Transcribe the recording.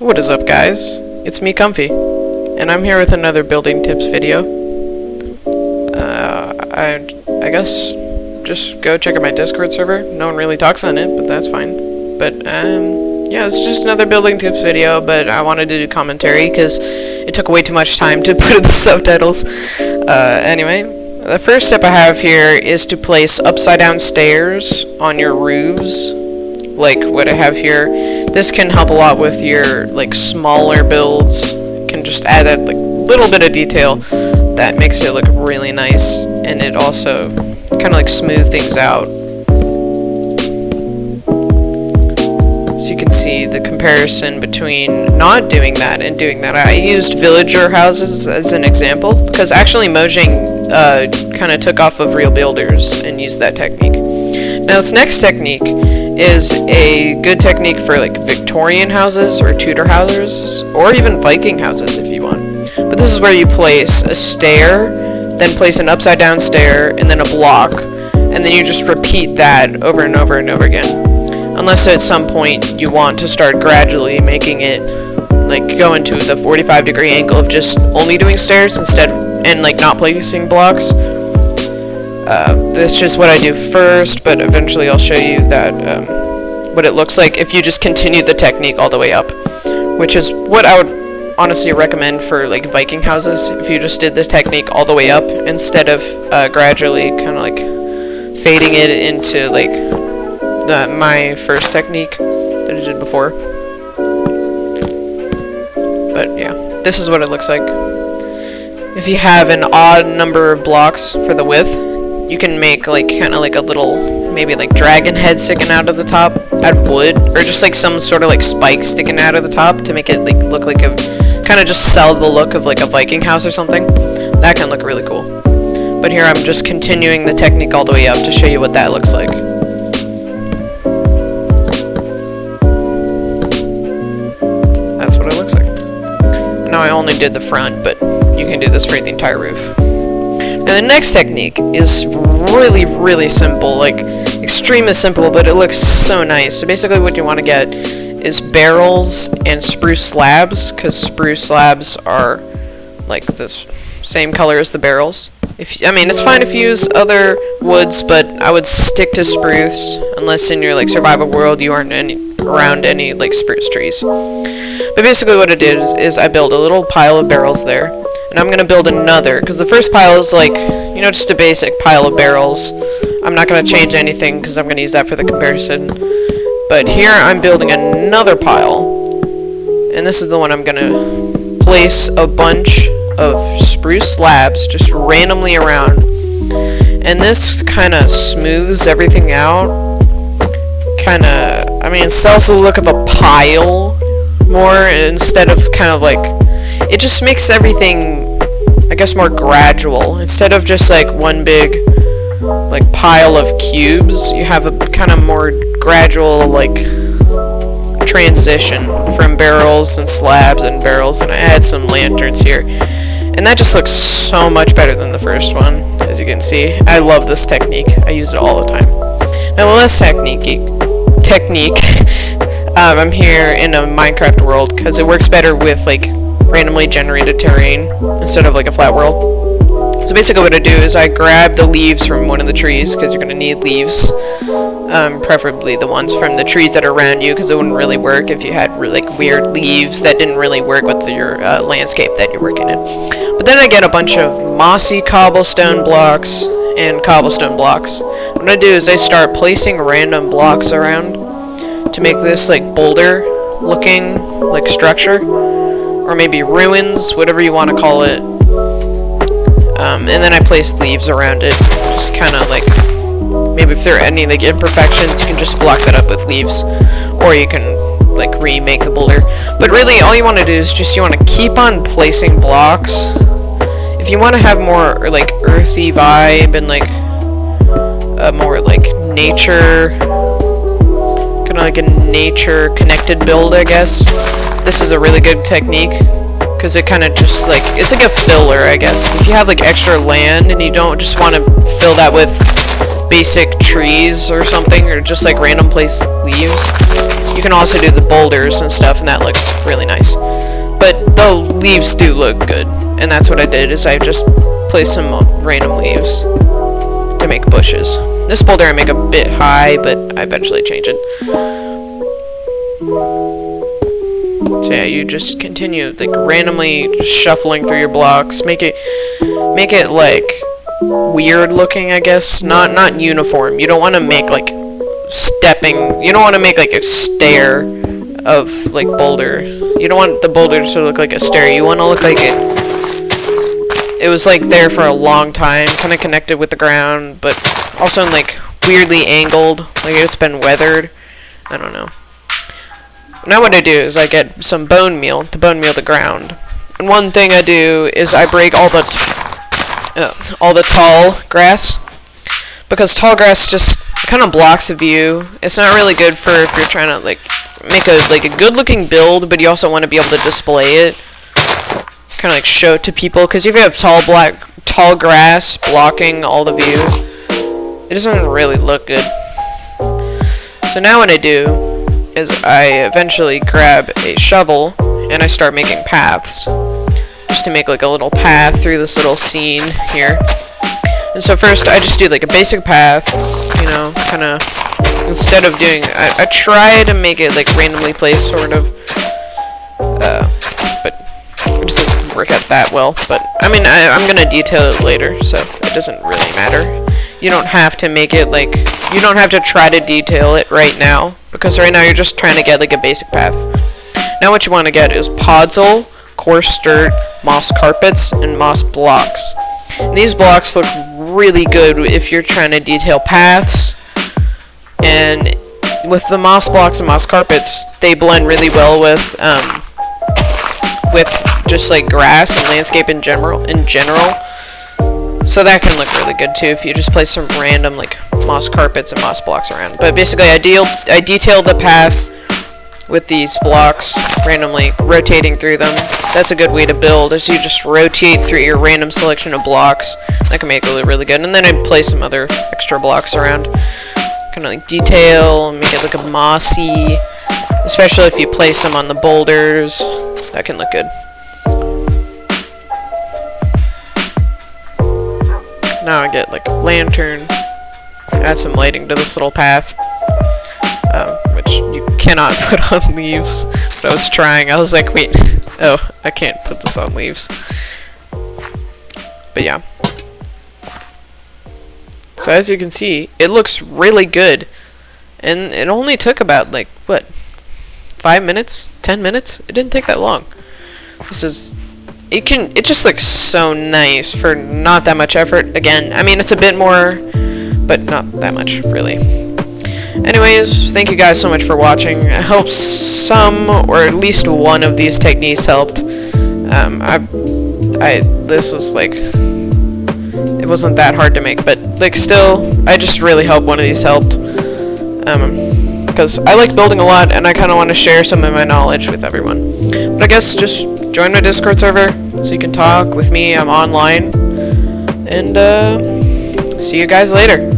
What is up, guys? It's me, Comfy, and I'm here with another building tips video. I guess just go check out my Discord server. No one really talks on it, but that's fine. But yeah, it's just another building tips video, but I wanted to do commentary because it took way too much time to put in the subtitles. Anyway, the first step I have here is to place upside down stairs on your roofs, like what I have here. This can help a lot with your like smaller builds. Can just add that like little bit of detail that makes it look really nice, and it also kind of like smooth things out. So you can see the comparison between not doing that and doing that. I used villager houses as an example because actually Mojang kind of took off of Real Builders and used that technique. Now this next technique is a good technique for like Victorian houses or Tudor houses or even Viking houses if you want. But this is where you place a stair, then place an upside down stair, and then a block, and then you just repeat that over and over and over again. Unless at some point you want to start gradually making it like go into the 45-degree angle of just only doing stairs instead and like not placing blocks. That's just what I do first, but eventually I'll show you that what it looks like if you just continue the technique all the way up, which is what I would honestly recommend for like Viking houses. If you just did the technique all the way up instead of gradually kind of like fading it into like my first technique that I did before. But yeah, this is what it looks like. If you have an odd number of blocks for the width, you can make like kind of like a little maybe like dragon head sticking out of the top out of wood, or just like some sort of like spikes sticking out of the top to make it like look like a kind of just sell the look of like a Viking house or something. That can look really cool. But here I'm just continuing the technique all the way up to show you what that looks like. That's what it looks like. Now I only did the front, but you can do this for the entire roof. Now the next technique is really simple, like extremely simple, but it looks so nice. So basically what you want to get is barrels and spruce slabs, because spruce slabs are like this same color as the barrels. I mean, it's fine if you use other woods, but I would stick to spruce unless in your like survival world you aren't around any like spruce trees. But basically what I did is I built a little pile of barrels there, and I'm gonna build another because the first pile is like, you know, just a basic pile of barrels. I'm not gonna change anything because I'm gonna use that for the comparison. But here I'm building another pile, and this is the one I'm gonna place a bunch of spruce slabs just randomly around, and this kind of smooths everything out. I mean, it sells the look of a pile more instead of kind of like, it just makes everything, I guess, more gradual. Instead of just like one big like pile of cubes, you have a kind of more gradual like transition from barrels and slabs and barrels, and I add some lanterns here, and that just looks so much better than the first one. As you can see, I love this technique. I use it all the time. Now the last technique I'm here in a Minecraft world because it works better with like randomly generated terrain instead of like a flat world. So basically what I do is I grab the leaves from one of the trees, because you're going to need leaves, preferably the ones from the trees that are around you, because it wouldn't really work if you had really like weird leaves that didn't really work with your landscape that you're working in. But then I get a bunch of mossy cobblestone blocks and cobblestone blocks. What I do is I start placing random blocks around to make this like boulder looking like structure, or maybe ruins, whatever you want to call it. And then I place leaves around it, just kind of like, maybe if there are any like imperfections, you can just block that up with leaves, or you can like remake the boulder. But really all you want to do is just, you want to keep on placing blocks. If you want to have more like earthy vibe and like a more like nature, kind of like a nature connected build, I guess, this is a really good technique. Because it kind of just like, it's like a filler, I guess. If you have like extra land and you don't just want to fill that with basic trees or something, or just like random place leaves, you can also do the boulders and stuff, and that looks really nice. But the leaves do look good, and that's what I did, is I just placed some random leaves to make bushes. This boulder I make a bit high, but I eventually change it. So yeah, you just continue like randomly just shuffling through your blocks. Make it like weird looking, I guess. Not uniform. You don't want to make like stepping. You don't want to make like a stair of like boulder. You don't want the boulder to look like a stair. You want to look like it was like there for a long time, kind of connected with the ground, but also like weirdly angled, like it's been weathered. I don't know. Now what I do is I get some bone meal to bone meal the ground. And one thing I do is I break all the tall grass, because tall grass just kind of blocks the view. It's not really good for if you're trying to like make a good looking build, but you also want to be able to display it, kind of like show it to people. Because if you have tall grass blocking all the view, it doesn't really look good. So now what I do is I eventually grab a shovel and I start making paths, just to make like a little path through this little scene here. And so first I just do like a basic path, you know, kind of, instead of doing, I try to make it like randomly placed sort of, but I just don't work out that well. But I mean, I'm gonna detail it later, so it doesn't really matter. You don't have to make it like, you don't have to try to detail it right now, because right now you're just trying to get like a basic path. Now what you want to get is podzol, coarse dirt, moss carpets, and moss blocks. And these blocks look really good if you're trying to detail paths, and with the moss blocks and moss carpets, they blend really well with just like grass and landscape in general. So that can look really good too if you just place some random like moss carpets and moss blocks around. But basically I detail the path with these blocks, randomly rotating through them. That's a good way to build, is you just rotate through your random selection of blocks. That can make it look really good. And then I place some other extra blocks around, kind of like detail, make it look mossy, especially if you place them on the boulders. That can look good. Now I get like a lantern, add some lighting to this little path, which you cannot put on leaves, but I was trying. I was like, wait, oh, I can't put this on leaves. But yeah. So as you can see, it looks really good, and it only took about like, what, 5 minutes? 10 minutes? It didn't take that long. It just looks so nice for not that much effort. Again, I mean, it's a bit more, but not that much, really. Anyways, thank you guys so much for watching. I hope some, or at least one of these techniques helped. This was like, it wasn't that hard to make, but like still, I just really hope one of these helped. Because I like building a lot, and I kind of want to share some of my knowledge with everyone. But I guess just join my Discord server so you can talk with me. I'm online, and see you guys later.